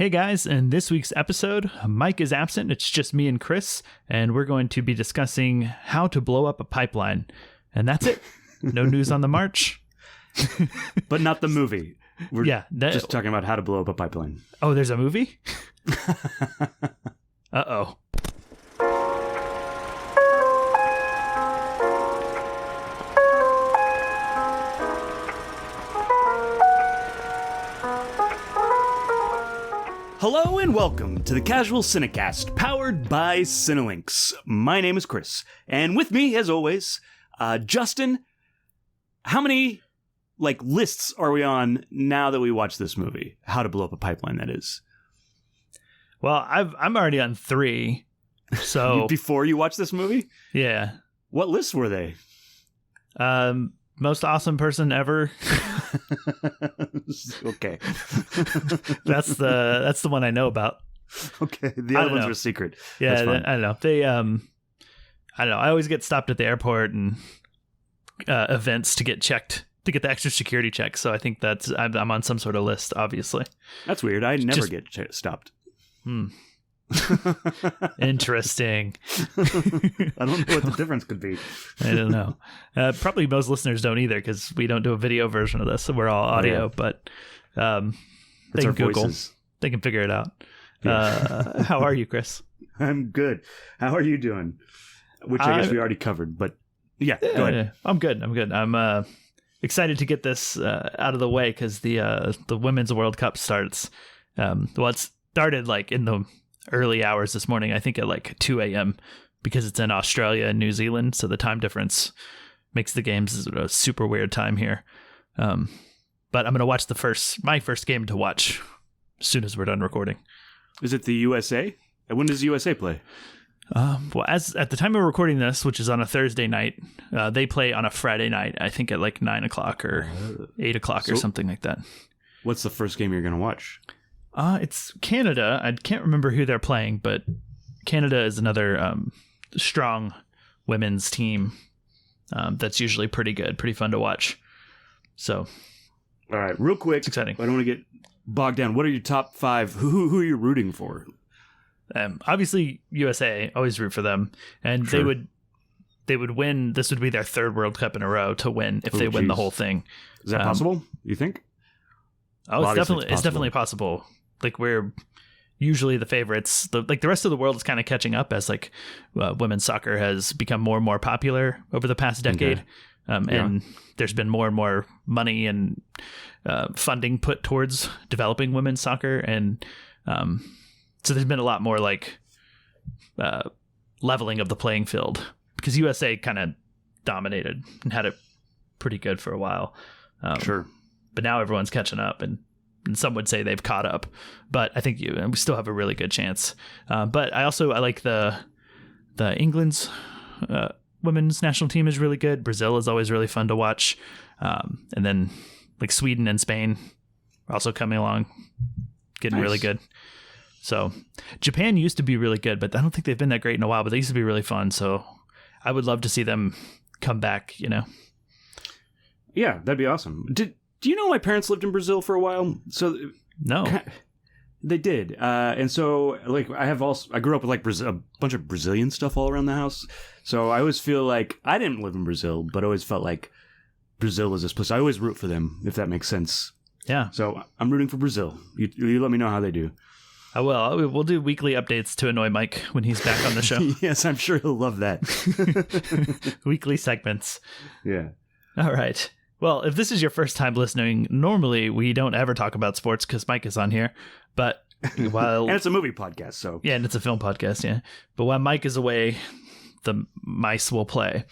Hey guys, in this week's episode, Mike is absent. It's just me and Chris, and we're going to be discussing how to blow up a pipeline. And that's it. No news on the march. But not the movie. We're just talking about how to blow up a pipeline. Oh, there's a movie? Uh-oh. Hello and welcome to the Casual Cinecast, powered by Cinelinx. My name is Chris, and with me, as always, Justin. How many lists are we on now that we watch this movie? How to blow up a pipeline, that is. Well, I'm already on 3. So before you watch this movie? Yeah. What lists were they? Most awesome person ever. Okay. That's the one I know about. Okay. The other ones were secret. Yeah, I don't know. They I don't know. I always get stopped at the airport and events to get checked, to get the extra security check. So I think I'm on some sort of list, obviously. That's weird. I never get stopped. Interesting. I don't know what the difference could be. I don't know. Probably most listeners don't either, because we don't do a video version of this, so we're all audio. But they can Google. Voices. They can figure it out. Yeah. How are you, Chris? I'm good. How are you doing? Which I guess we already covered, but go ahead. I'm good. I'm excited to get this out of the way, because the Women's World Cup starts. It started in the early hours this morning, I think at 2 a.m. because it's in Australia and New Zealand, so the time difference makes the games a super weird time here. But I'm going to watch my first game to watch as soon as we're done recording. Is it the USA? And when does the USA play? Well, as at the time of recording this, which is on a Thursday night, they play on a Friday night, I think at 9 o'clock or 8 o'clock or something like that. What's the first game you're going to watch? It's Canada. I can't remember who they're playing, but Canada is another strong women's team that's usually pretty good, pretty fun to watch. So, all right, real quick, it's exciting. I don't want to get bogged down. What are your top 5? Who are you rooting for? Obviously, USA. Always root for them, and sure. they would win. This would be their 3rd World Cup in a row to win if they win the whole thing. Is that possible? You think? Oh, well, it's definitely possible. We're usually the favorites. The rest of the world is kind of catching up as women's soccer has become more and more popular over the past decade. Okay. And there's been more and more money and funding put towards developing women's soccer. And so there's been a lot more leveling of the playing field, because USA kind of dominated and had it pretty good for a while. Sure. But now everyone's catching up, and some would say they've caught up. But I think we still have a really good chance. But I like the England's women's national team is really good. Brazil is always really fun to watch. And then Sweden and Spain are also coming along, getting really good. So Japan used to be really good, but I don't think they've been that great in a while. But they used to be really fun. So I would love to see them come back, Yeah, that'd be awesome. Do you know my parents lived in Brazil for a while? So no, they did, and so I grew up with a bunch of Brazilian stuff all around the house. So I always feel I didn't live in Brazil, but I always felt like Brazil was this place. I always root for them, if that makes sense. Yeah. So I'm rooting for Brazil. You let me know how they do. I will. We'll do weekly updates to annoy Mike when he's back on the show. Yes, I'm sure he'll love that. Weekly segments. Yeah. All right. Well, if this is your first time listening, normally we don't ever talk about sports because Mike is on here. But while and it's a movie podcast, so yeah, and it's a film podcast, yeah. But while Mike is away, the mice will play.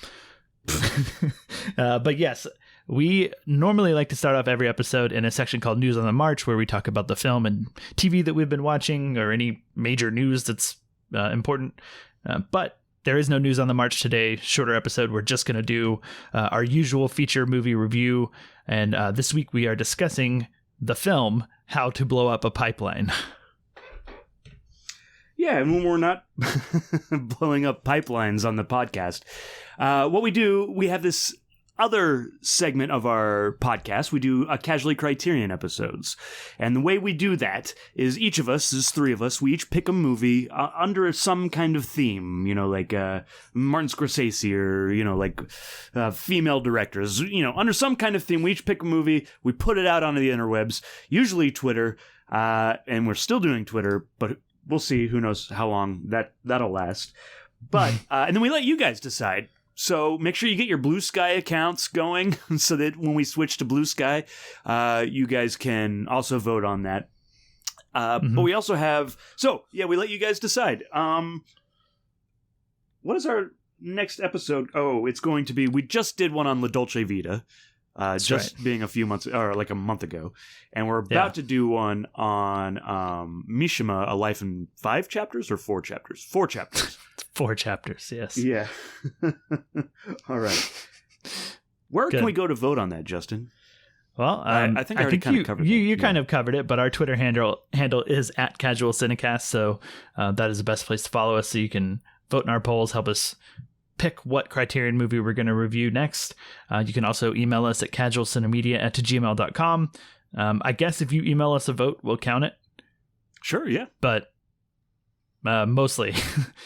But yes, we normally like to start off every episode in a section called News on the March, where we talk about the film and TV that we've been watching or any major news that's important. But there is no news on the march today. Shorter episode. We're just going to do our usual feature movie review. And this week we are discussing the film How to Blow Up a Pipeline. Yeah, and when we're not blowing up pipelines on the podcast, what we do, we have this other segment of our podcast, we do a Casually Criterion episodes. And the way we do that is each of us, there's three of us, we each pick a movie under some kind of theme, like Martin Scorsese or, like female directors, under some kind of theme. We each pick a movie, we put it out onto the interwebs, usually Twitter, and we're still doing Twitter, but we'll see, who knows how long that'll last. But, and then we let you guys decide. So make sure you get your Blue Sky accounts going so that when we switch to Blue Sky, you guys can also vote on that. But we also have... So, yeah, we let you guys decide. What is our next episode? Oh, it's going to be... We just did one on La Dolce Vita. Being a few months... Or like a month ago. And we're about to do one on Mishima, A Life in 5 chapters or 4 chapters? 4 chapters. 4 chapters, yes. Yeah. All right. Where can we go to vote on that, Justin? Well, I think you covered it. You kind of covered it, but our Twitter handle is @casualcinecast, so that is the best place to follow us, so you can vote in our polls, help us pick what Criterion movie we're going to review next. You can also email us at casualcinemedia@gmail.com. I guess if you email us a vote, we'll count it. Sure, yeah. But mostly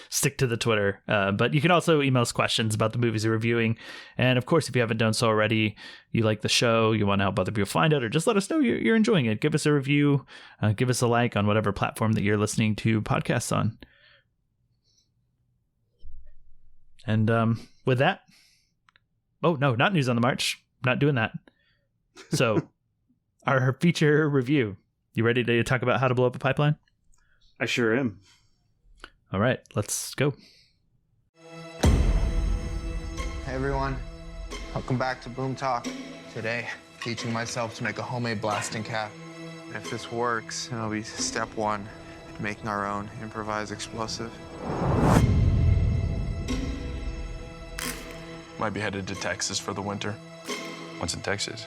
stick to the Twitter. But you can also email us questions about the movies you're reviewing. And of course, if you haven't done so already, you like the show, you want to help other people find it, or just let us know you're enjoying it. Give us a review, give us a like on whatever platform that you're listening to podcasts on. And with that, oh no, not News on the March. Not doing that. So our feature review. You ready to talk about How to Blow Up a Pipeline? I sure am. All right, let's go. Hey everyone, welcome back to Boom Talk. Today, teaching myself to make a homemade blasting cap. If this works, it'll be step 1, making our own improvised explosive. Might be headed to Texas for the winter. What's in Texas?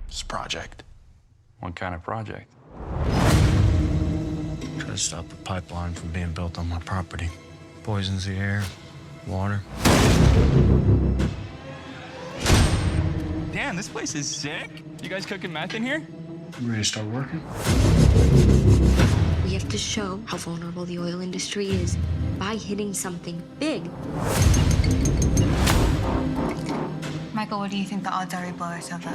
It's a project. What kind of project? Try to stop the pipeline from being built on my property. Poisons the air, water. Damn, this place is sick. You guys cooking meth in here? You ready to start working? We have to show how vulnerable the oil industry is by hitting something big. Michael, what do you think the odds are we blow ourselves up?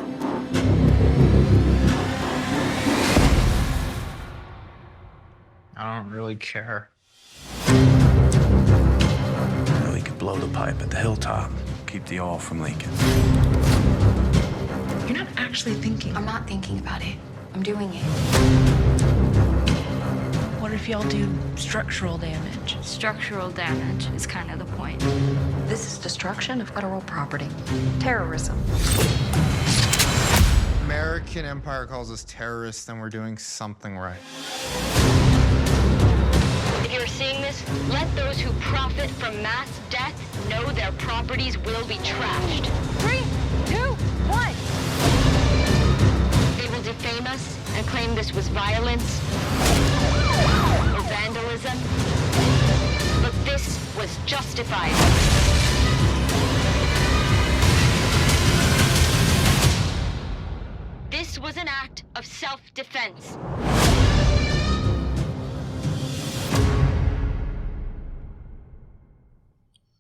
I don't really care. We could blow the pipe at the hilltop, keep the oil from leaking. You're not actually thinking. I'm not thinking about it. I'm doing it. What if y'all do structural damage? Structural damage is kind of the point. This is destruction of federal property. Terrorism. American Empire calls us terrorists, then we're doing something right. If you're seeing this, let those who profit from mass death know their properties will be trashed. 3, 2, 1. They will defame us and claim this was violence or vandalism, but this was justified. This was an act of self-defense.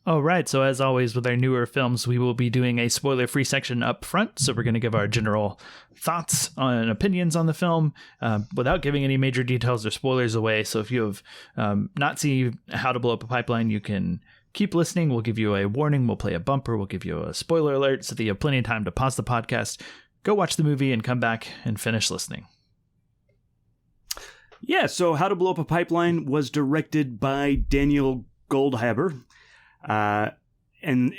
All right, so as always with our newer films, we will be doing a spoiler-free section up front. So we're going to give our general thoughts and opinions on the film without giving any major details or spoilers away. So if you have not seen How to Blow Up a Pipeline, you can keep listening. We'll give you a warning. We'll play a bumper. We'll give you a spoiler alert so that you have plenty of time to pause the podcast, go watch the movie, and come back and finish listening. Yeah, so How to Blow Up a Pipeline was directed by Daniel Goldhaber. And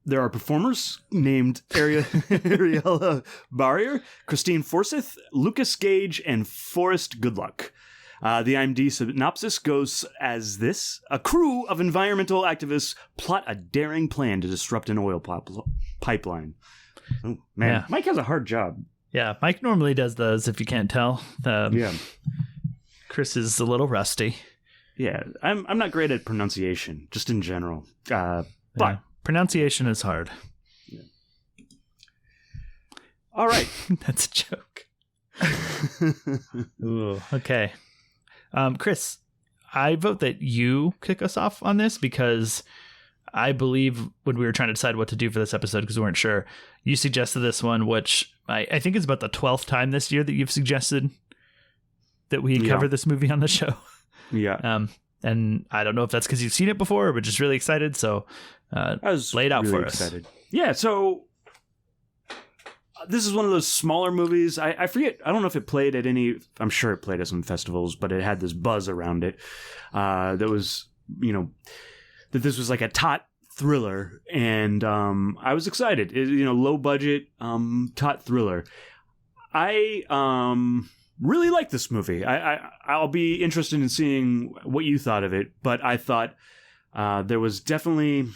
there are performers named Ariella Barrier, Christine Forsyth, Lucas Gage, and Forrest Goodluck. The IMDb synopsis goes as this. A crew of environmental activists plot a daring plan to disrupt an oil pipeline. Oh, man. Yeah. Mike has a hard job. Yeah, Mike normally does those, if you can't tell. Yeah. Chris is a little rusty. Yeah, I'm not great at pronunciation, just in general. But Pronunciation is hard. All right. That's a joke. Ooh, okay. Chris, I vote that you kick us off on this because I believe when we were trying to decide what to do for this episode, because we weren't sure, you suggested this one, which I think is about the 12th time this year that you've suggested that we cover this movie on the show. Yeah. And I don't know if that's because you've seen it before, but just really excited. So I was lay it out really for excited. us. Yeah, so this is one of those smaller movies. I forget. I don't know if it played at any. I'm sure it played at some festivals, but it had this buzz around it. That was, that this was like a taut thriller, and I was excited. Low budget taut thriller. I really like this movie. I'll be interested in seeing what you thought of it, but I thought there was definitely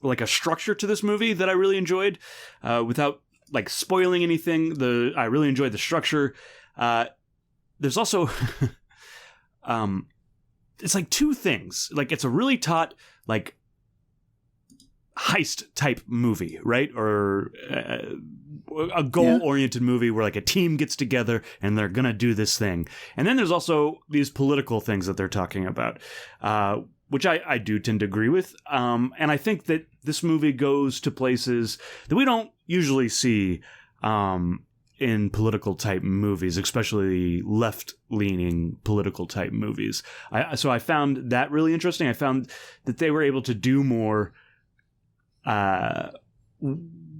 like a structure to this movie that I really enjoyed, without like spoiling anything. I really enjoyed the structure. There's also, it's like two things. Like it's a really taut, like heist type movie, right? Or a goal-oriented movie where like a team gets together and they're gonna do this thing. And then there's also these political things that they're talking about, which I do tend to agree with. And I think that this movie goes to places that we don't usually see in political type movies, especially left-leaning political type movies. So I found that really interesting. I found that they were able to do more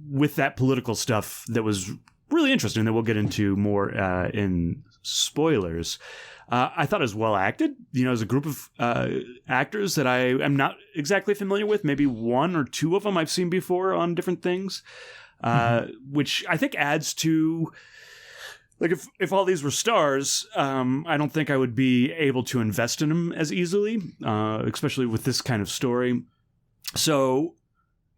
with that political stuff that was really interesting, that we'll get into more in spoilers. I thought it was well acted. As a group of actors that I am not exactly familiar with, maybe one or two of them I've seen before on different things, which I think adds to, like, if all these were stars, I don't think I would be able to invest in them as easily, especially with this kind of story. So,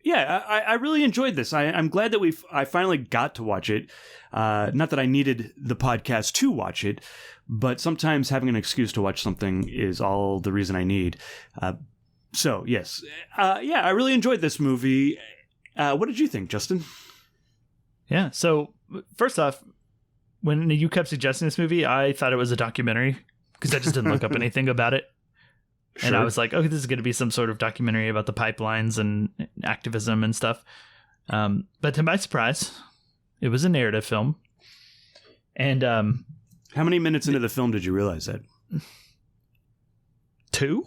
yeah, I really enjoyed this. I'm glad that I finally got to watch it. Not that I needed the podcast to watch it, but sometimes having an excuse to watch something is all the reason I need. So, yes. I really enjoyed this movie. What did you think, Justin? Yeah, so first off, when you kept suggesting this movie, I thought it was a documentary because I just didn't look up anything about it. Sure. And I was like, okay, this is going to be some sort of documentary about the pipelines and activism and stuff. But to my surprise, it was a narrative film. And how many minutes into the film did you realize that? 2?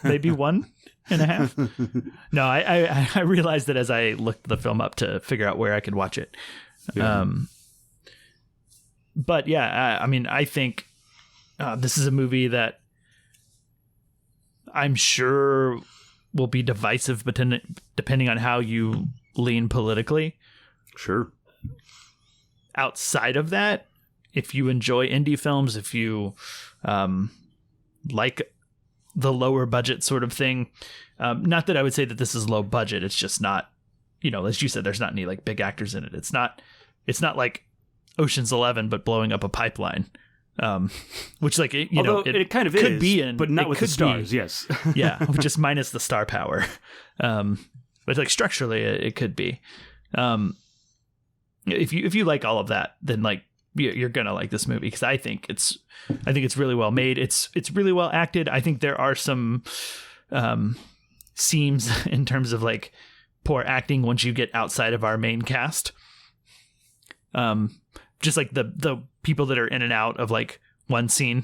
Maybe 1.5? No, I realized that as I looked the film up to figure out where I could watch it. Yeah. But yeah, I think this is a movie that I'm sure will be divisive, but depending on how you lean politically. Sure. Outside of that, if you enjoy indie films, if you like the lower budget sort of thing, not that I would say that this is low budget. It's just not, as you said, there's not any like big actors in it. It's not like Ocean's 11, but blowing up a pipeline. Which, like, it kind of could is, be in, but not with the stars. Yes, yeah, just minus the star power. But like structurally, it could be. If you like all of that, then like you're gonna like this movie because I think it's really well made. It's really well acted. I think there are some seams in terms of like poor acting once you get outside of our main cast. Just like the people that are in and out of like one scene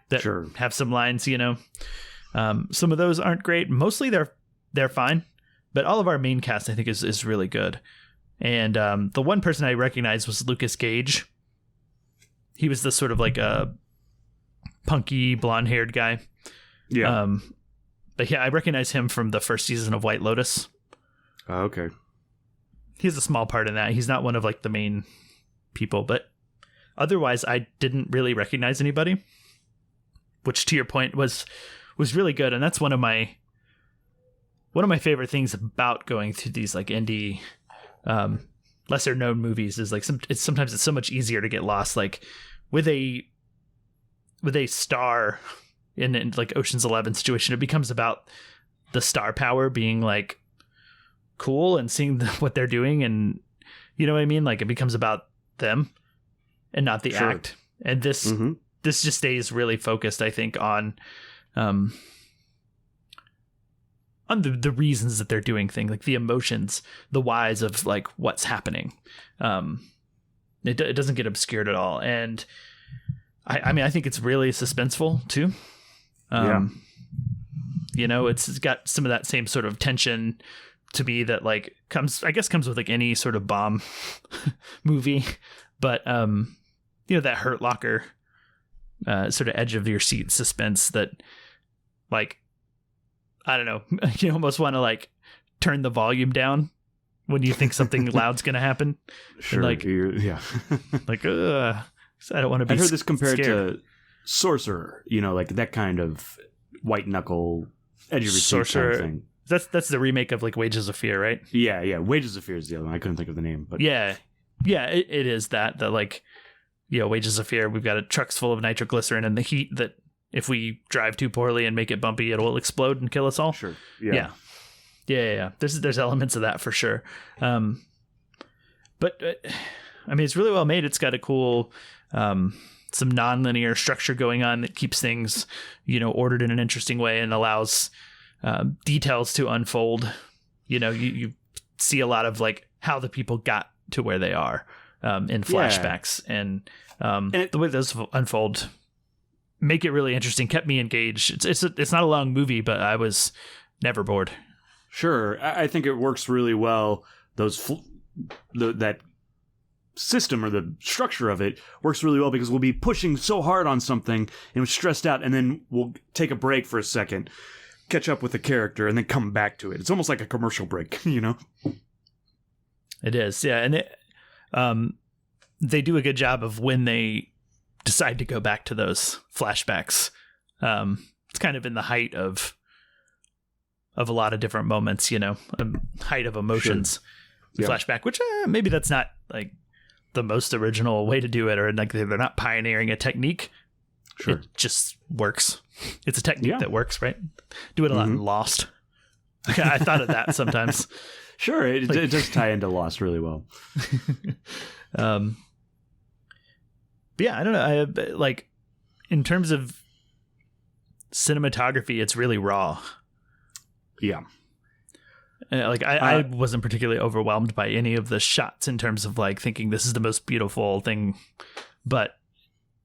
that sure. have some lines, some of those aren't great. Mostly they're fine, but all of our main cast I think is really good. And the one person I recognized was Lucas Gage. He was this sort of like a punky blonde haired guy. Yeah. But yeah, I recognize him from the first season of White Lotus. Okay. He has a small part in that. He's not one of like the main people, but otherwise I didn't really recognize anybody, which to your point was really good. And that's one of my favorite things about going through these like indie lesser known movies is like sometimes it's so much easier to get lost, like with a star in like Ocean's 11 situation. It becomes about the star power being like cool and seeing what they're doing, and you know what I mean? Like it becomes about them and not the act. And this just stays really focused, I think, on the reasons that they're doing things, like the emotions, the whys of like what's happening. It doesn't get obscured at all. And I mean, I think it's really suspenseful too. You know, it's got some of that same sort of tension to me that like comes with like any sort of bomb movie, but you know, that Hurt Locker sort of edge of your seat suspense that like, I don't know, you almost want to like turn the volume down when you think something loud's going to happen. Sure. And, like, yeah. like, I don't want to be I heard this compared scared. to Sorcerer, you know, like that kind of white knuckle edge of your seat kind Sorcerer. of thing. That's the remake of like Wages of Fear, right? Yeah. Wages of Fear is the other one. I couldn't think of the name, but Yeah, it is that like, you know, Wages of Fear. We've got a trucks full of nitroglycerin and the heat that if we drive too poorly and make it bumpy, it will explode and kill us all. Sure. Yeah. There's elements of that for sure. But I mean, it's really well made. It's got a cool, some nonlinear structure going on that keeps things, you know, ordered in an interesting way and allows details to unfold. You know, you see a lot of like how the people got to where they are in flashbacks, and the way those unfold make it really interesting. Kept me engaged. It's not a long movie, but I was never bored. Sure, I think it works really well. That system or the structure of it works really well because we'll be pushing so hard on something and we're stressed out, and then we'll take a break for a second, catch up with the character, and then come back to it. It's almost like a commercial break, you know? It is, yeah, and they do a good job of when they decide to go back to those flashbacks. It's kind of in the height of a lot of different moments, you know, height of emotions. Sure. Flashback, which maybe that's not like the most original way to do it, or like they're not pioneering a technique. Sure. It just works. It's a technique that works, right? Do it a lot in Lost. I thought of that sometimes. Sure, it does tie into Lost really well. But yeah, I don't know. I like in terms of cinematography, it's really raw. Yeah. Like I wasn't particularly overwhelmed by any of the shots in terms of like thinking this is the most beautiful thing, but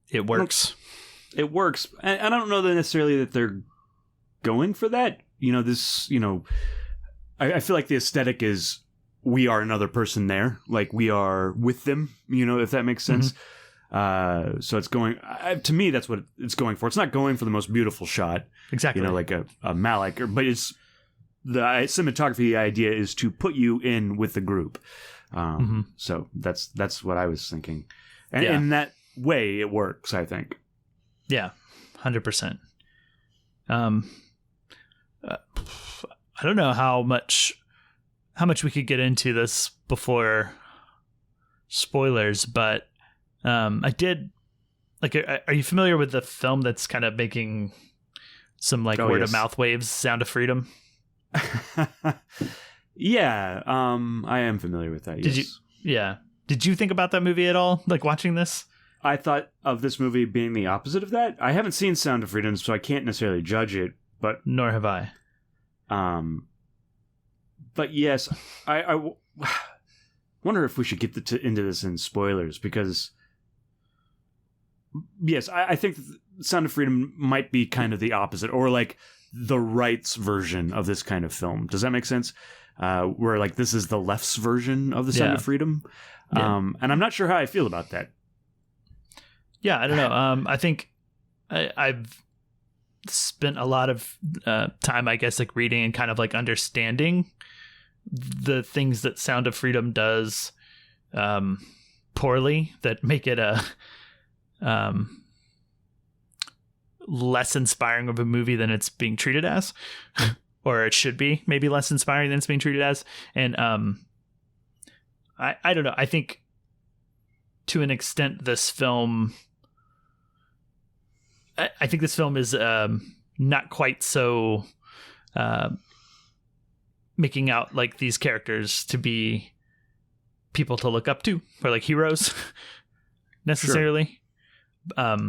it works. It works. And I don't know that necessarily that they're going for that. You know, this, you know, I feel like the aesthetic is we are another person there. Like we are with them, you know, if that makes sense. Mm-hmm. So it's going, to me, that's what it's going for. It's not going for the most beautiful shot. Exactly. You know, like a Malik, but it's, the cinematography idea is to put you in with the group. So that's what I was thinking. And in that way, it works, I think. Yeah, 100%. I don't know how much we could get into this before spoilers, but I did like. Are you familiar with the film that's kind of making some like word of mouth waves? Sound of Freedom. Yeah, I am familiar with that. Yes. Did you think about that movie at all? Like watching this? I thought of this movie being the opposite of that. I haven't seen Sound of Freedom, so I can't necessarily judge it, but nor have I. But yes, I wonder if we should get into this in spoilers, because yes, I think Sound of Freedom might be kind of the opposite, or like the right's version of this kind of film. Does that make sense? Where like this is the left's version of the Sound of Freedom. And I'm not sure how I feel about that. Yeah, I don't know. I think I've spent a lot of time, I guess, like reading and kind of like understanding the things that Sound of Freedom does poorly that make it a less inspiring of a movie than it's being treated as, or it should be maybe less inspiring than it's being treated as. And I don't know. I think to an extent this film, I think this film is not quite so making out like these characters to be people to look up to or like heroes necessarily. But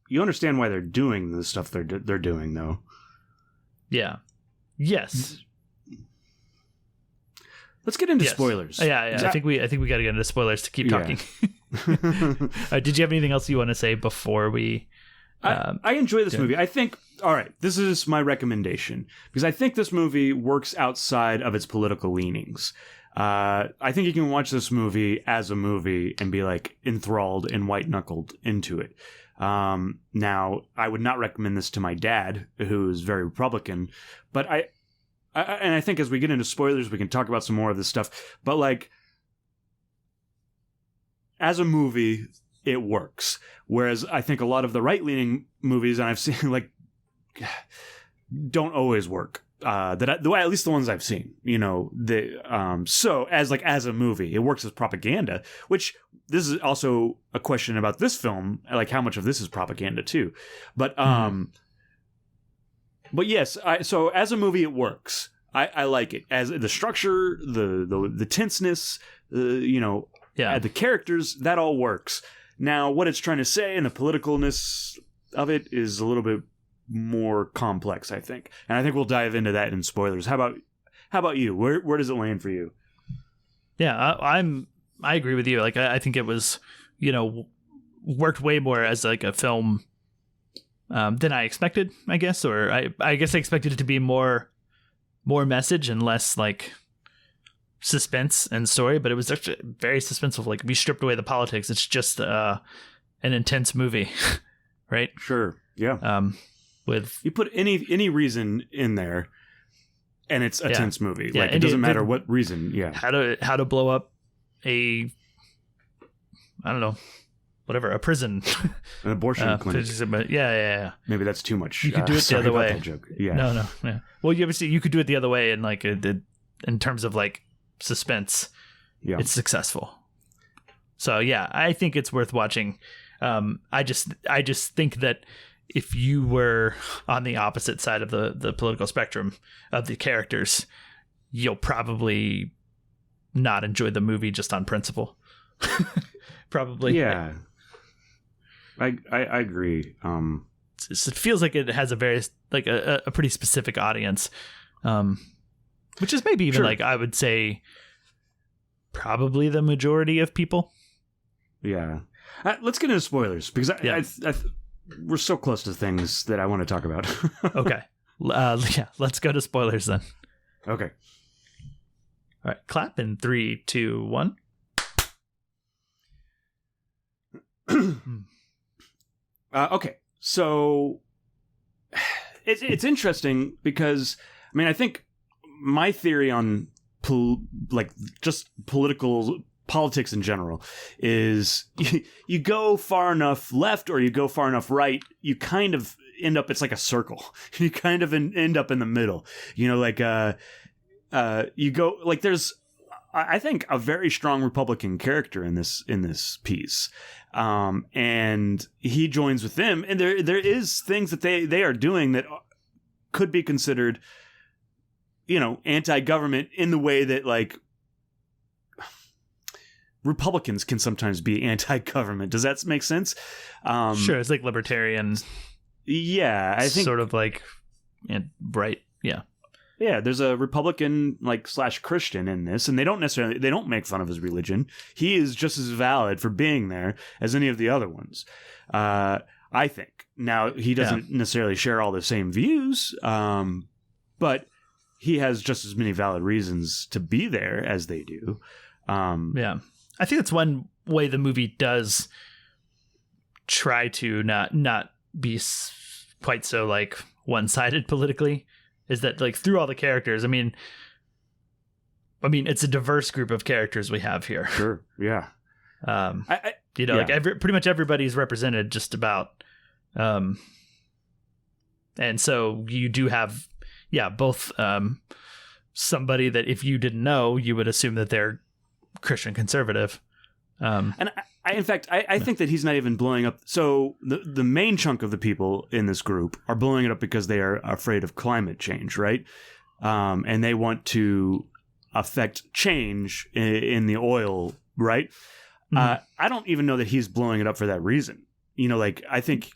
you understand why they're doing the stuff they're doing, though. Yeah. Yes. Let's get into spoilers. Yeah. I think we got to get into spoilers to keep talking. Did you have anything else you want to say before we? I enjoy this movie. I think. All right, this is my recommendation because I think this movie works outside of its political leanings. I think you can watch this movie as a movie and be like enthralled and white knuckled into it. Now, I would not recommend this to my dad, who is very Republican, but I think as we get into spoilers, we can talk about some more of this stuff. But like, as a movie, it works. Whereas I think a lot of the right-leaning movies, and I've seen like, don't always work. At least the ones I've seen, so as a movie, it works as propaganda, which this is also a question about this film, like how much of this is propaganda too. But yes, so as a movie, it works. I like it as the structure, the tenseness, the characters, that all works. Now, what it's trying to say and the politicalness of it is a little bit more complex, I think, and I think we'll dive into that in spoilers. How about you? Where does it land for you? Yeah, I agree with you. Like, I think it was, worked way more as like a film than I expected, I guess, or I guess I expected it to be more message and less like suspense and story, but it was actually very suspenseful. Like, we stripped away the politics. It's just an intense movie, right? Sure. Yeah. With you put any reason in there, and it's a tense movie. Yeah, like it doesn't matter what reason. Yeah. How to blow up I don't know, whatever, a prison, an abortion clinic. Yeah. Maybe that's too much. You could do it the other way. That joke. Yeah. No. Yeah. Well, you could do it the other way, and like in terms of like suspense, it's successful. So yeah, I think it's worth watching. I just think that if you were on the opposite side of the political spectrum of the characters, you'll probably not enjoy the movie just on principle. Probably. Yeah. I agree. It feels like it has a very like a pretty specific audience, which is maybe even like I would say probably the majority of people. Yeah. Let's get into spoilers because we're so close to things that I want to talk about. Okay. Let's go to spoilers then. Okay. All right. Clap in 3, 2, 1. Okay. So it's interesting because, I mean, I think my theory on just politics in general is you go far enough left or you go far enough right, you kind of end up, it's like a circle. You kind of end up in the middle, you go like there's, I think, a very strong Republican character in this piece. And he joins with them, and there is things that they are doing that could be considered, anti-government in the way that like Republicans can sometimes be anti-government. Does that make sense? Sure, it's like libertarian. Yeah, I think sort of like right. Yeah. Yeah, there's a Republican / Christian in this, and they don't make fun of his religion. He is just as valid for being there as any of the other ones. I think. Now, he doesn't necessarily share all the same views, but he has just as many valid reasons to be there as they do. Yeah. I think that's one way the movie does try to not be quite so like one-sided politically, is that like through all the characters, I mean it's a diverse group of characters we have here. Sure. Yeah. Pretty much everybody's represented just about, and so you do have both somebody that if you didn't know, you would assume that they're Christian conservative, and I think that he's not even blowing up. So the main chunk of the people in this group are blowing it up because they are afraid of climate change, right? and they want to affect change in the oil, right? I don't even know that he's blowing it up for that reason. You know, like, I think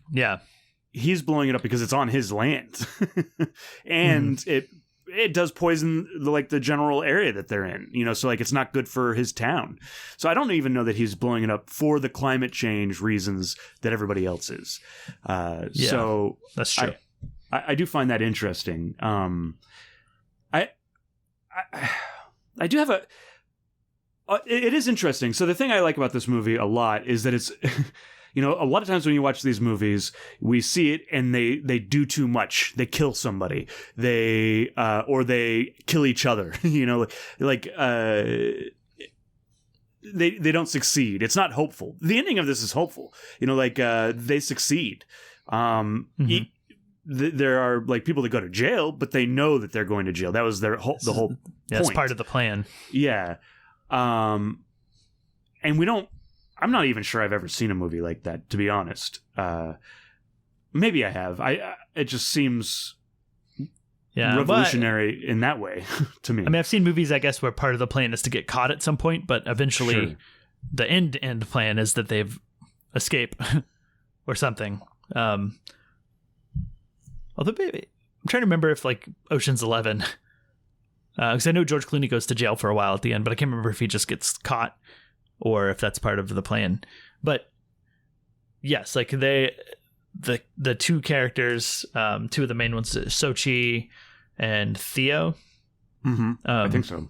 he's blowing it up because it's on his land, and it does poison the general area that they're in, you know, so like it's not good for his town. So I don't even know that he's blowing it up for the climate change reasons that everybody else is. So that's true. I do find that interesting. I do have it is interesting. So the thing I like about this movie a lot is that it's you know, a lot of times when you watch these movies, we see it and they do too much. They kill somebody. Or they kill each other. You know, they don't succeed. It's not hopeful. The ending of this is hopeful. You know, like they succeed. There are like people that go to jail, but they know that they're going to jail. That was the whole point. It's part of the plan. Yeah. And we don't. I'm not even sure I've ever seen a movie like that, to be honest. Maybe I have. It just seems revolutionary in that way to me. I mean, I've seen movies, I guess, where part of the plan is to get caught at some point, but eventually the end plan is that they've escape or something. Although maybe I'm trying to remember if like Ocean's 11, because I know George Clooney goes to jail for a while at the end, but I can't remember if he just gets caught or if that's part of the plan. But yes, like the two characters, two of the main ones, Sochi and Theo. I think so.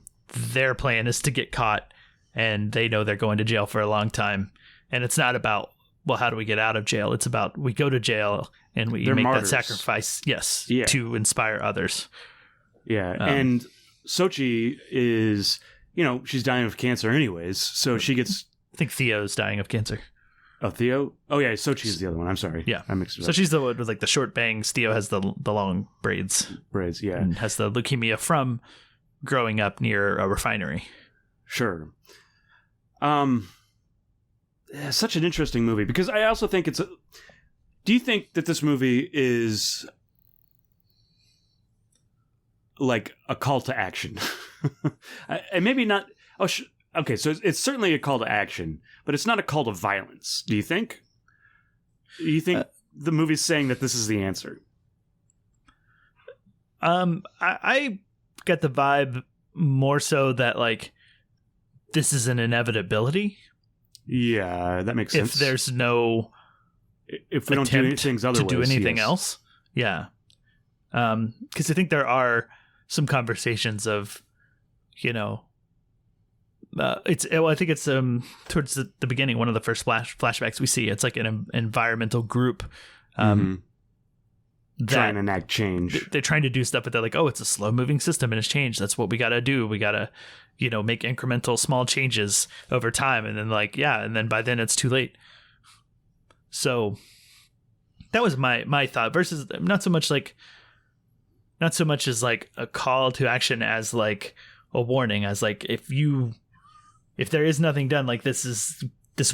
Their plan is to get caught, and they know they're going to jail for a long time. And it's not about, well, how do we get out of jail? It's about we go to jail and we make martyrs. that sacrifice, to inspire others. Yeah, and Sochi is, you know, she's dying of cancer anyways, so she gets... I think Theo's dying of cancer. Oh, Theo? Oh, yeah, Sochi is the other one. I'm sorry. Yeah. I mixed it up. So she's the one with like the short bangs. Theo has the long braids. Braids, yeah. And has the leukemia from growing up near a refinery. Sure. Such an interesting movie, because I also think it's... Do you think that this movie is like a call to action? And maybe not... okay, so it's certainly a call to action, but it's not a call to violence. Do you think? Do you think the movie's saying that this is the answer? I get the vibe more so that like this is an inevitability. Yeah, that makes sense. If there's no, if we don't do things otherwise, to do anything else, yeah. Because I think there are some conversations of, you know, I think it's towards the beginning, one of the first flashbacks we see. It's like an environmental group trying to enact change. They're trying to do stuff, but they're like, oh, it's a slow moving system and it's changed. That's what we got to do. We got to, you know, make incremental small changes over time. And then like, yeah. And then by then it's too late. So that was my thought, versus not so much as like a call to action as like a warning, as like, if there is nothing done, like this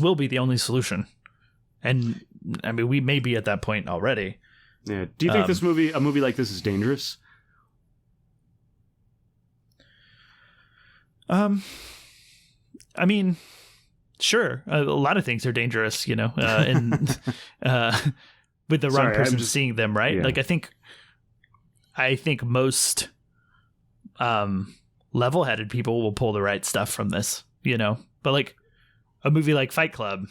will be the only solution. And I mean, we may be at that point already. Yeah. Do you think a movie like this is dangerous? I mean, sure. A lot of things are dangerous, you know, and with the wrong person seeing them, right? Yeah. Like, I think most level-headed people will pull the right stuff from this, you know. But like a movie like Fight Club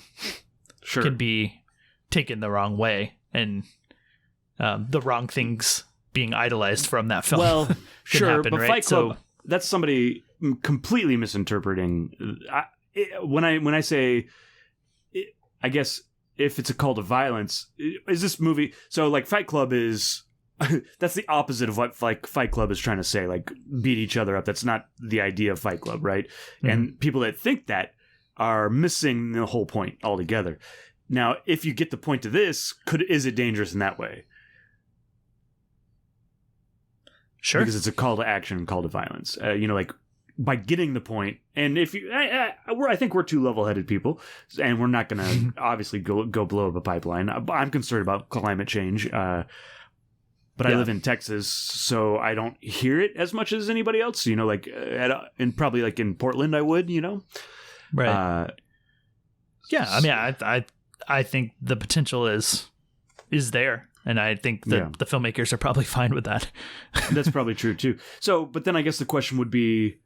can be taken the wrong way, and the wrong things being idolized from that film. Well, sure, happen, but right? Fight Club, that's somebody completely misinterpreting. When I say, I guess if it's a call to violence, is this movie? So like Fight Club is. That's the opposite of what Fight Club is trying to say, like beat each other up. That's not the idea of Fight Club, right? Mm-hmm. And people that think that are missing the whole point altogether. Now, if you get the point to this, is it dangerous in that way? Sure. Because it's a call to action and call to violence. You know, like by getting the point, and if you, I think we're two level-headed people, and we're not going to obviously go blow up a pipeline. I'm concerned about climate change. but I live in Texas, so I don't hear it as much as anybody else. You know, like and probably like in Portland, I would. You know, right? Yeah, I mean, I think the potential is there, and I think that the filmmakers are probably fine with that. That's probably true too. So, but then I guess the question would be,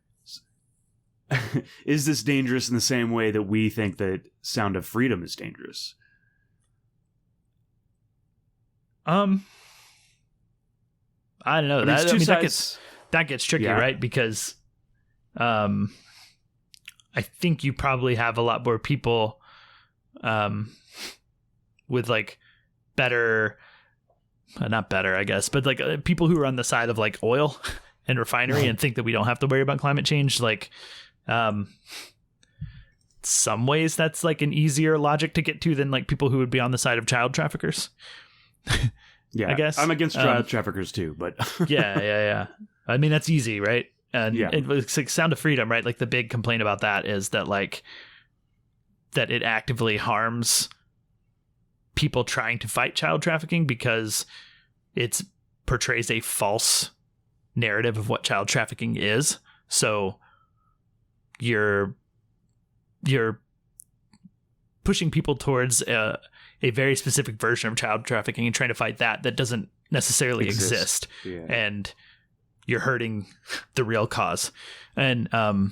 is this dangerous in the same way that we think that Sound of Freedom is dangerous? I don't know. That gets tricky, right? Because I think you probably have a lot more people with like better, not better, I guess, but like people who are on the side of like oil and refinery and think that we don't have to worry about climate change. Like, some ways that's like an easier logic to get to than like people who would be on the side of child traffickers. Yeah, I guess I'm against child traffickers too, but yeah. I mean, that's easy, right? And it was like Sound of Freedom, right? Like the big complaint about that is that like that it actively harms people trying to fight child trafficking because it portrays a false narrative of what child trafficking is. So you're pushing people towards a very specific version of child trafficking and trying to fight that doesn't necessarily exist. Yeah. And you're hurting the real cause. And to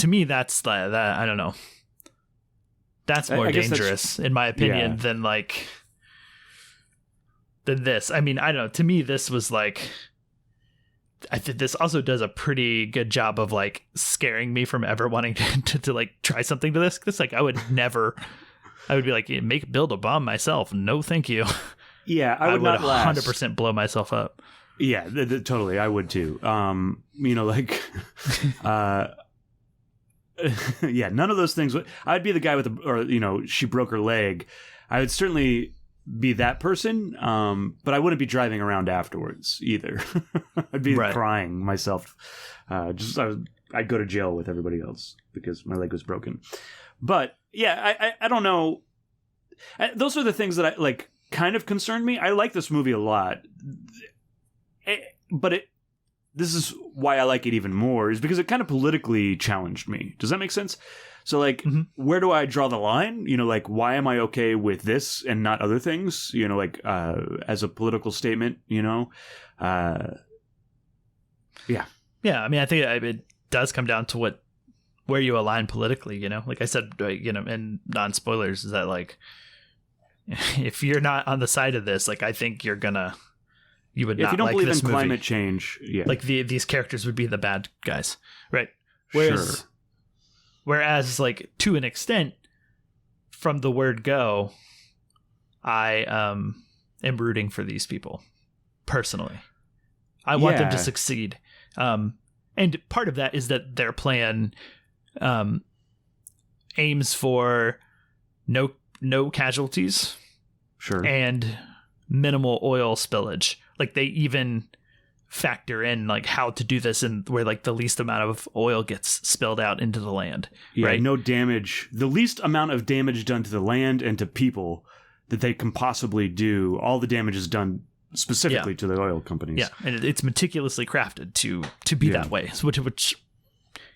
me, that's that. I don't know. That's more dangerous, in my opinion, than this. I mean, I don't know. To me, this was like, I think this also does a pretty good job of like scaring me from ever wanting to like try something to this. Cause like I would never, I would be like, build a bomb myself. No, thank you. Yeah, I would not 100% blow myself up. Yeah, totally. I would too. You know, like, yeah, none of those things. I'd be the guy with or you know, she broke her leg. I would certainly be that person, but I wouldn't be driving around afterwards either. I'd be crying myself. I'd go to jail with everybody else because my leg was broken. But yeah, I don't know. Those are the things that I like. Kind of concerned me. I like this movie a lot, but this is why I like it even more, is because it kind of politically challenged me. Does that make sense? So, like, where do I draw the line? You know, like, why am I okay with this and not other things? You know, like, as a political statement, you know? Yeah. Yeah, I mean, I think it does come down to where you align politically, you know? Like I said, you know, and non-spoilers, is that, like, if you're not on the side of this, like, I think you would not like this movie. If you don't believe in climate change, like these characters would be the bad guys, right? Whereas, like, to an extent, from the word go, I am rooting for these people personally. I want them to succeed, and part of that is that their plan aims for no casualties, and minimal oil spillage. Like, they even factor in like how to do this and where like the least amount of oil gets spilled out into the land. Right? No damage, the least amount of damage done to the land and to people that they can possibly do. All the damage is done specifically to the oil companies. Yeah, and it's meticulously crafted to be that way, which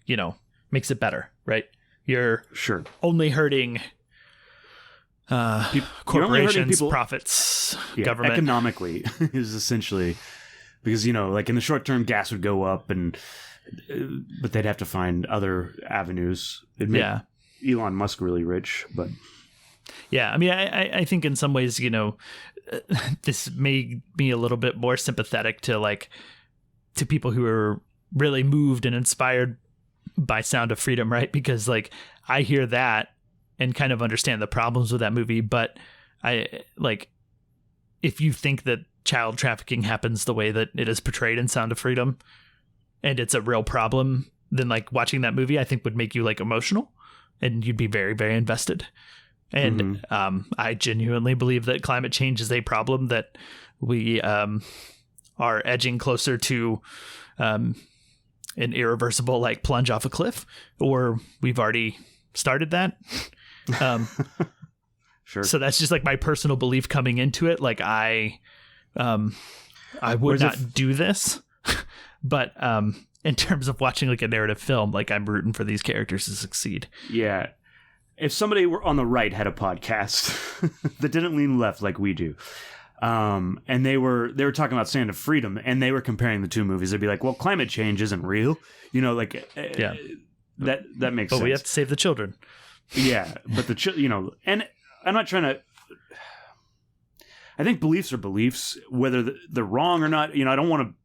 you know makes it better, right? You're only hurting corporations, profits, government. Economically is essentially, because, you know, like in the short term, gas would go up, but they'd have to find other avenues. It'd make Elon Musk really rich, but yeah, I mean, I think in some ways, you know, this made me a little bit more sympathetic to people who are really moved and inspired by Sound of Freedom, right? Because like I hear that and kind of understand the problems with that movie, but if you think that child trafficking happens the way that it is portrayed in Sound of Freedom, and it's a real problem, then like watching that movie, I think would make you like emotional, and you'd be very, very invested. And I genuinely believe that climate change is a problem that we are edging closer to an irreversible like plunge off a cliff, or we've already started that. Sure. So that's just like my personal belief coming into it. Like I I would not do this, but in terms of watching like a narrative film, like I'm rooting for these characters to succeed. Yeah. If somebody were on the right had a podcast that didn't lean left like we do, and they were talking about Stand of Freedom, and they were comparing the two movies, they'd be like, well, climate change isn't real. You know, like, yeah, that makes sense. But we have to save the children. Yeah, but and I'm not trying to... I think beliefs are beliefs, whether they're wrong or not. You know, I don't want to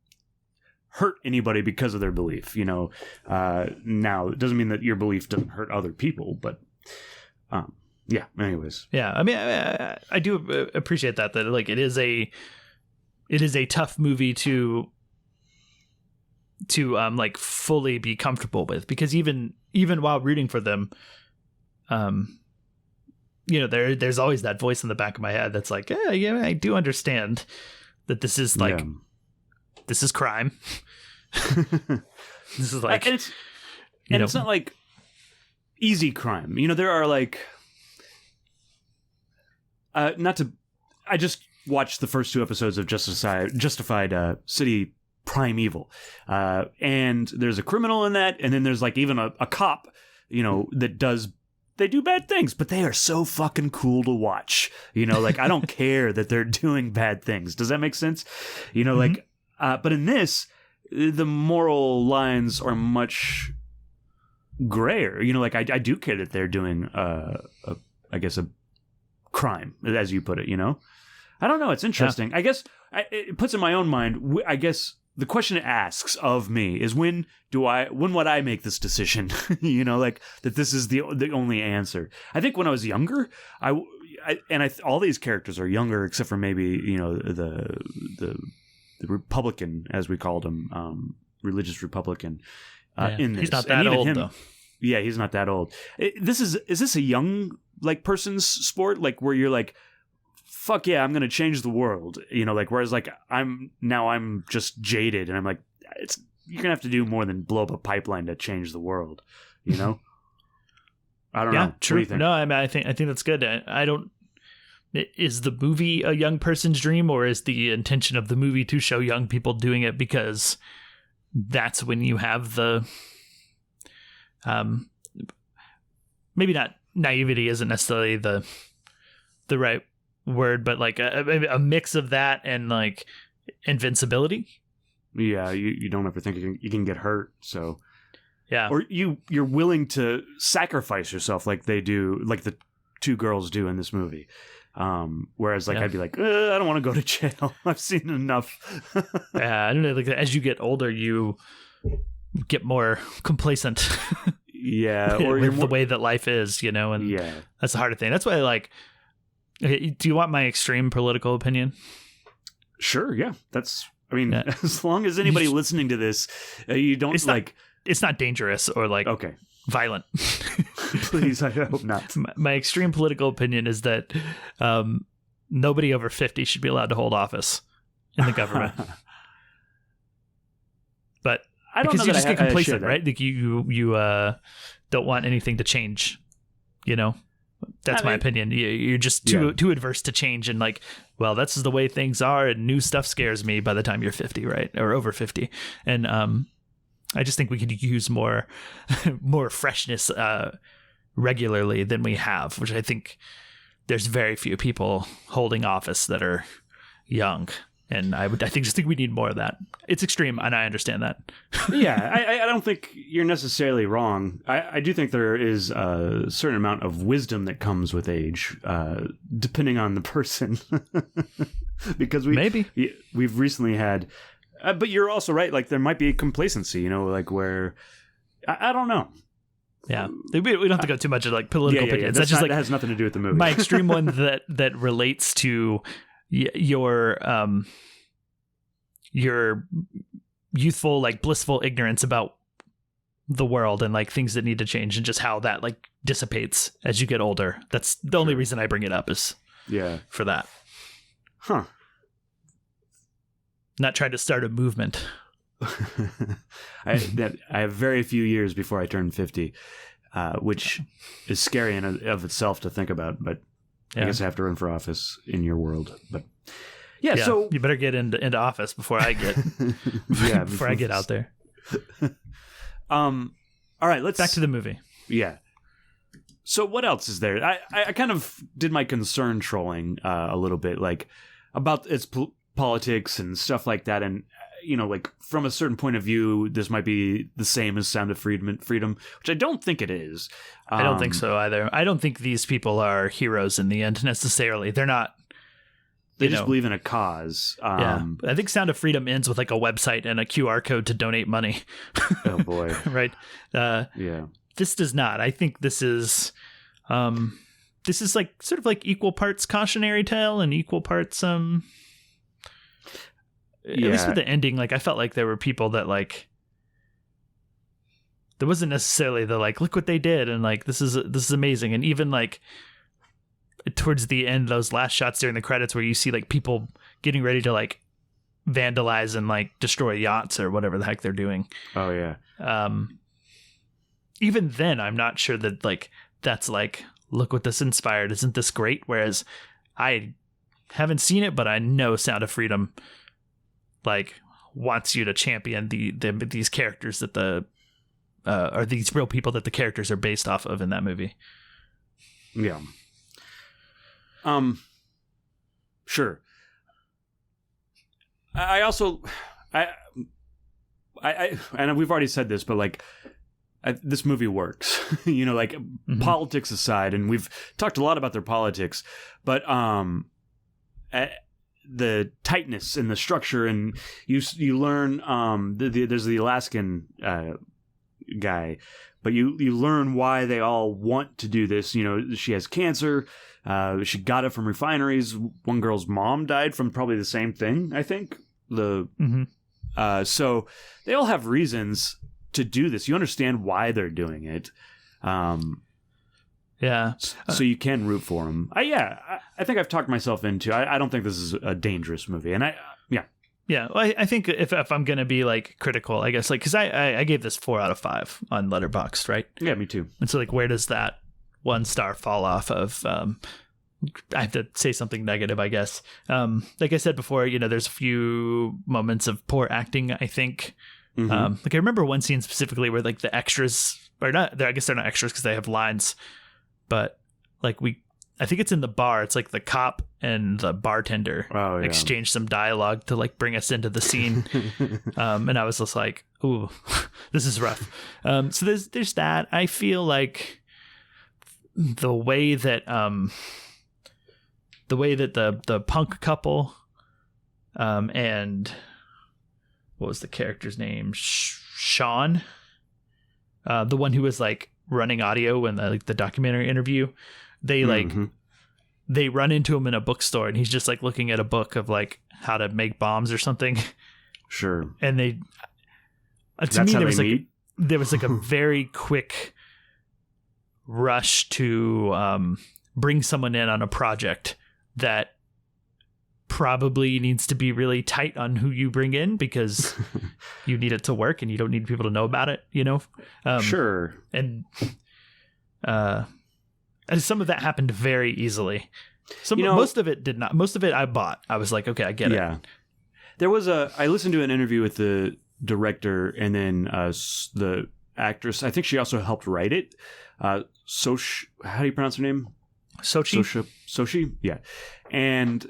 hurt anybody because of their belief, you know. Now, it doesn't mean that your belief doesn't hurt other people, but yeah, anyways. Yeah, I mean, I do appreciate that like it is a tough movie to like fully be comfortable with, because even while rooting for them, you know, there's always that voice in the back of my head that's like, yeah, I do understand that this is like, this is crime. This is like, and it's not like easy crime. You know, there are like, I just watched the first 2 episodes of Justified City Primeval, and there's a criminal in that, and then there's like even a cop, you know, they do bad things, but they are so fucking cool to watch. You know, like, I don't care that they're doing bad things. Does that make sense? You know, like, but in this, the moral lines are much grayer. You know, like, I do care that they're doing, I guess, a crime, as you put it, you know? I don't know. It's interesting. Yeah. I guess it puts in my own mind, I guess, the question it asks of me is when would I make this decision? You know, like, that this is the only answer. I think when I was younger, all these characters are younger, except for maybe, you know, the Republican, as we called him, religious Republican. In this. He's not that old, though. Yeah, he's not that old. Is this a young, like, person's sport? Like, where you're like, fuck yeah, I'm going to change the world. You know, like, whereas, like, I'm just jaded, and I'm like, you're going to have to do more than blow up a pipeline to change the world, you know? I don't know. Yeah, true. What do you think? No, I mean, I think that's good. Is the movie a young person's dream, or is the intention of the movie to show young people doing it because that's when you have the, maybe not naivety isn't necessarily the right word, but like a mix of that and like invincibility. Yeah, you don't ever think you can get hurt, so yeah, or you're willing to sacrifice yourself like they do, like the 2 girls do in this movie. Whereas like I'd be like, I don't want to go to jail. I've seen enough. Yeah, I don't know. Like, as you get older, you get more complacent. Yeah, or with the way that life is, you know, and yeah, that's the harder thing. That's why I like. Do you want my extreme political opinion? Sure. Yeah, I mean, as long as anybody listening to this, you don't it's not dangerous or like violent. Please, I hope not. My extreme political opinion is that nobody over 50 should be allowed to hold office in the government. But I don't because know you just get complacent, that. right? Like you don't want anything to change. You know, that's my opinion. You're just too adverse to change, and like, well, this is the way things are, and new stuff scares me by the time you're 50, right, or over 50, and I just think we could use more freshness regularly than we have, which I think there's very few people holding office that are young. And I think we need more of that. It's extreme, and I understand that. Yeah, I don't think you're necessarily wrong. I do think there is a certain amount of wisdom that comes with age, depending on the person. Because we've recently had, but you're also right. Like, there might be complacency, you know, like where I don't know. Yeah, we don't have to go too much into like political opinions. That's just that has nothing to do with the movie. My extreme one that relates to your youthful, like, blissful ignorance about the world and like things that need to change, and just how that like dissipates as you get older. That's the only reason I bring it up, is for that. Huh. Not trying to start a movement. I have very few years before I turn 50, which is scary in of itself to think about, but I guess I have to run for office in your world. But Yeah, so you better get into office before I get before I get out there. All right, let's back to the movie. Yeah. So what else is there? I kind of did my concern trolling a little bit, like about its politics and stuff like that, and like from a certain point of view, this might be the same as Sound of Freedom, which I don't think it is. I don't think so either. I don't think these people are heroes in the end necessarily. They're not. They just believe in a cause. Yeah, I think Sound of Freedom ends with like a website and a QR code to donate money. Oh boy! Right? Yeah. This does not. I think this is like sort of like equal parts cautionary tale and equal parts At least with the ending, like I felt like there were people that like there wasn't necessarily the like look what they did and like this is amazing, and even like towards the end, those last shots during the credits where you see like people getting ready to like vandalize and like destroy yachts or whatever the heck they're doing. Oh yeah. Even then, I'm not sure that like that's like look what this inspired. Isn't this great? Whereas I haven't seen it, but I know Sound of Freedom like wants you to champion these characters that or these real people that the characters are based off of in that movie. Yeah. Sure. I also, I and we've already said this, but like, this movie works, like politics aside, and we've talked a lot about their politics, but, the tightness and the structure, and you learn, there's the Alaskan, guy, but you learn why they all want to do this. She has cancer. She got it from refineries. One girl's mom died from probably the same thing, I think. So they all have reasons to do this. You understand why they're doing it. Yeah. So you can root for them. I think I've talked myself into. I don't think this is a dangerous movie, and Yeah, well, I think if I'm gonna be like critical, I guess like because I gave this 4 out of 5 on Letterboxd, right? Yeah, me too. And so like, where does that 1 star fall off of? I have to say something negative, I guess. Like I said before, there's a few moments of poor acting, I think. Like I remember one scene specifically where like the extras are not. I guess they're not extras because they have lines, but like I think it's in the bar. It's like the cop and the bartender exchange some dialogue to like bring us into the scene. And I was just like, ooh, this is rough. So there's that. I feel like the way that the punk couple and what was the character's name? Sean, the one who was like running audio in the documentary interview. They like they run into him in a bookstore and he's just like looking at a book of like how to make bombs or something. Sure. And they to me there was like a very quick rush to bring someone in on a project that probably needs to be really tight on who you bring in because you need it to work and you don't need people to know about it, Sure. And some of that happened very easily. Most of it did not. Most of it I bought. I was like, okay, I get it. There was I listened to an interview with the director and then the actress. I think she also helped write it. How do you pronounce her name? Sochi? Yeah. And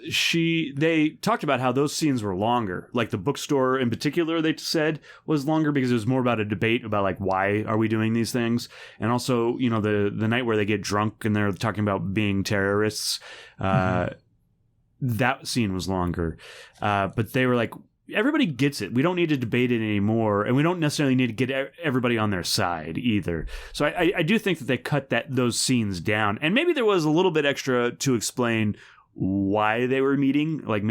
they talked about how those scenes were longer. Like the bookstore in particular, they said was longer because it was more about a debate about like, why are we doing these things? And also, the night where they get drunk and they're talking about being terrorists, that scene was longer. But they were like, everybody gets it. We don't need to debate it anymore, and we don't necessarily need to get everybody on their side either. So I do think that they cut those scenes down, and maybe there was a little bit extra to explain why they were meeting. Like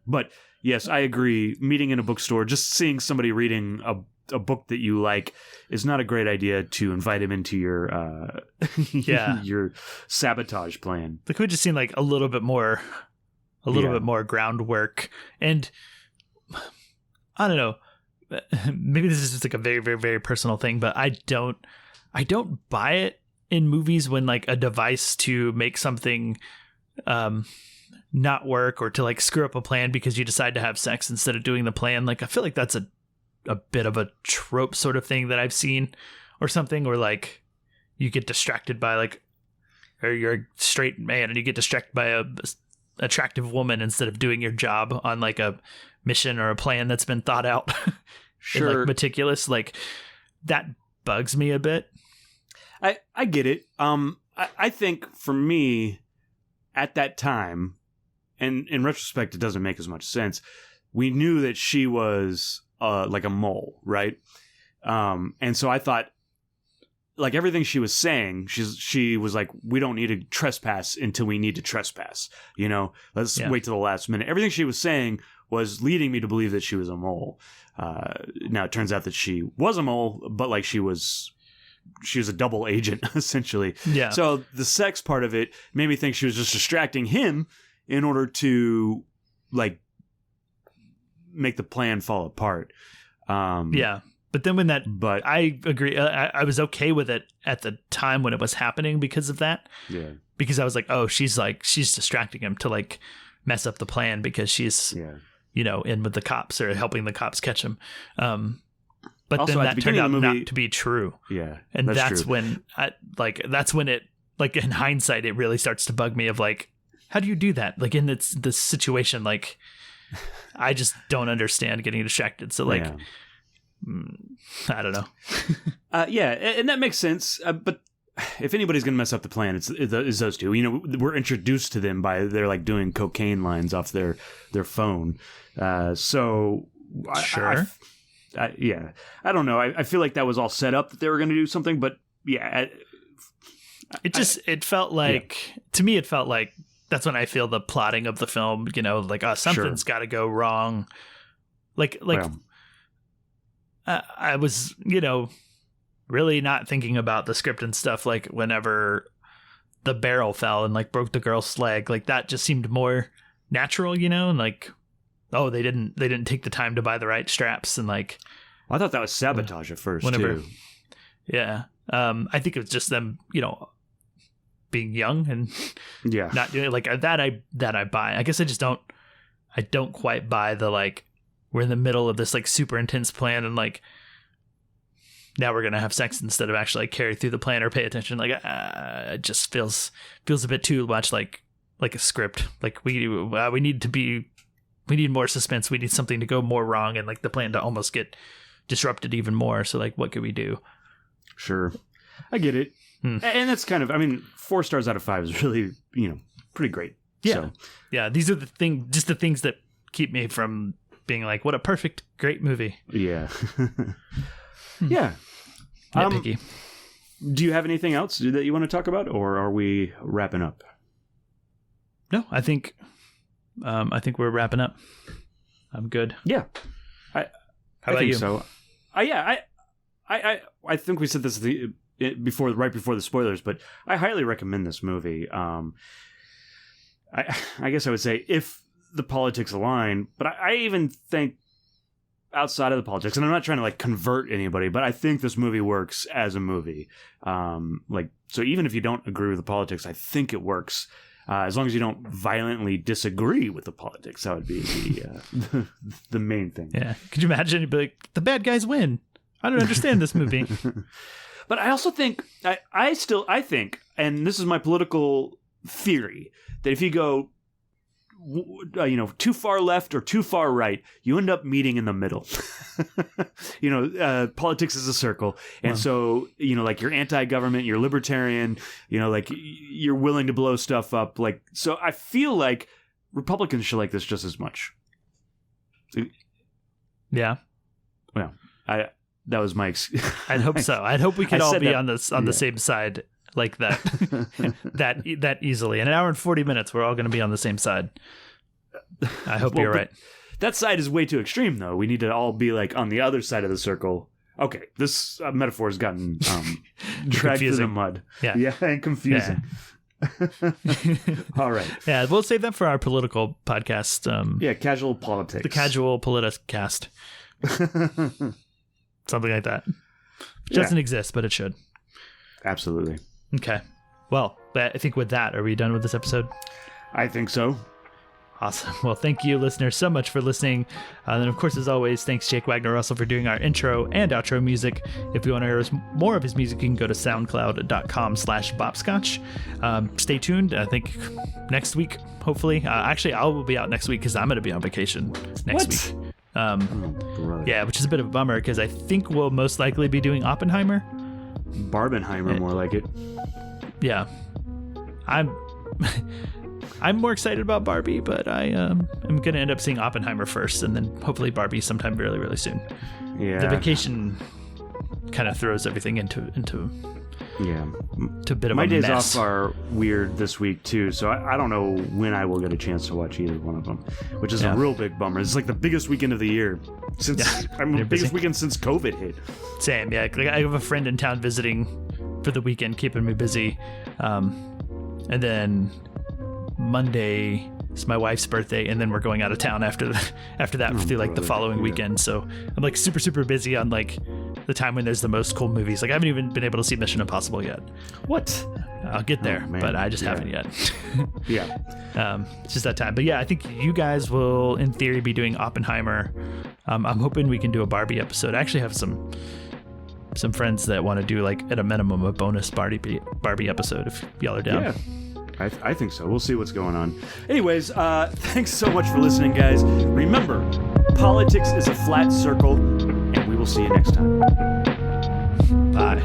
but yes, I agree. Meeting in a bookstore, just seeing somebody reading a book that you like is not a great idea to invite him into your your sabotage plan. Like we just seen like a little bit more groundwork, and I don't know, maybe this is just like a very, very, very personal thing, but I don't buy it in movies when like a device to make something not work or to like screw up a plan because you decide to have sex instead of doing the plan. Like I feel like that's a bit of a trope sort of thing that I've seen or something, or like you get distracted by like, or you're a straight man and you get distracted by a attractive woman instead of doing your job on like a mission or a plan that's been thought out. Sure. And, like meticulous, like that bugs me a bit. I get it. I think for me at that time, and in retrospect, it doesn't make as much sense. We knew that she was like a mole, right? And so I thought, like everything she was saying, she was like, we don't need to trespass until we need to trespass. You know, let's wait till the last minute. Everything she was saying was leading me to believe that she was a mole. Now it turns out that she was a mole, but like she was a double agent essentially. Yeah. So the sex part of it made me think she was just distracting him in order to like make the plan fall apart. Yeah. But then I agree. I was okay with it at the time when it was happening because of that. Yeah. Because I was like, oh, she's distracting him to like mess up the plan because she's, you know, in with the cops or helping the cops catch him. But also, then that turned out not to be true. Yeah. And that's true. when that's when it, like in hindsight, it really starts to bug me of like, how do you do that? Like in this situation, like I just don't understand getting distracted. So like, I don't know. Yeah. And that makes sense. But if anybody's going to mess up the plan, it's those two. You know, we're introduced to them by they're like doing cocaine lines off their phone. So sure. I don't know. I feel like that was all set up that they were going to do something, but yeah. It felt like, to me, it felt like that's when I feel the plotting of the film, you know, like, something's got to go wrong. I was, you know, really not thinking about the script and stuff. Like whenever the barrel fell and like broke the girl's leg, like that just seemed more natural, you know, and like, oh, they didn't take the time to buy the right straps and like. Well, I thought that was sabotage at first too. Yeah. I think it was just them, you know, being young and not doing it like that. I buy. I guess I don't quite buy the like, we're in the middle of this like super intense plan and like now we're going to have sex instead of actually like carry through the plan or pay attention. Like it just feels a bit too much like a script. Like we need more suspense. We need something to go more wrong and like the plan to almost get disrupted even more. So like, what could we do? Sure. I get it. And that's kind of, I mean, 4 stars out of 5 is really, you know, pretty great. Yeah. So. Yeah. These are the things that keep me from being like, what a perfect, great movie. Yeah. Yeah. Nitpicky. Do you have anything else that you want to talk about, or are we wrapping up? No, I think we're wrapping up. I'm good. Yeah. How about you? So. I think we said this right before the spoilers, but I highly recommend this movie. I guess I would say if the politics align, but I even think outside of the politics, and I'm not trying to like convert anybody, but I think this movie works as a movie. So even if you don't agree with the politics, I think it works. As long as you don't violently disagree with the politics, that would be the main thing. Yeah. Could you imagine? You'd be like, the bad guys win. I don't understand this movie. But I also think, I think, and this is my political theory, that if you go, too far left or too far right, you end up meeting in the middle. Politics is a circle. And so, like you're anti-government, you're libertarian, like you're willing to blow stuff up. Like, so I feel like Republicans should like this just as much. Yeah. Well, that was my I'd hope so. I'd hope we could all be on the same side like that. that easily. In an hour and 40 minutes, we're all going to be on the same side. I hope you're right. That side is way too extreme, though. We need to all be like on the other side of the circle. Okay, this metaphor has gotten dragged through the mud. Yeah, and confusing. Yeah. All right. Yeah, we'll save that for our political podcast. Casual politics. The casual politicast. Something like that. It doesn't exist, but it should. Absolutely. Okay. Well, I think with that, are we done with this episode? I think so. Awesome. Well, thank you, listeners, so much for listening. And of course, as always, thanks Jake Wagner Russell for doing our intro and outro music. If you want to hear more of his music, you can go to soundcloud.com/bopscotch. Stay tuned. I think next week, hopefully. Actually, I will be out next week because I'm going to be on vacation next week. Yeah, which is a bit of a bummer because I think we'll most likely be doing Oppenheimer. Barbenheimer, more like it. Yeah. I'm more excited about Barbie, but I'm going to end up seeing Oppenheimer first, and then hopefully Barbie sometime really, really soon. Yeah. The vacation kind of throws everything into a bit of My a days mess. off are weird this week too, so I don't know when I will get a chance to watch either one of them, which is a real big bummer. It's like the biggest weekend of the year since biggest weekend since COVID hit. Same, yeah. Like, I have a friend in town visiting for the weekend, keeping me busy, and then Monday is my wife's birthday, and then we're going out of town after that through like the following weekend. So I'm like super, super busy on like the time when there's the most cool movies. Like I haven't even been able to see Mission Impossible yet. What? I'll get there, but I just haven't yet. Yeah. It's just that time. But yeah, I think you guys will, in theory, be doing Oppenheimer. I'm hoping we can do a Barbie episode. I actually have some friends that want to do, like, at a minimum, a bonus Barbie episode if y'all are down. Yeah. I think so. We'll see what's going on. Anyways, thanks so much for listening, guys. Remember, politics is a flat circle, and we will see you next time. Bye.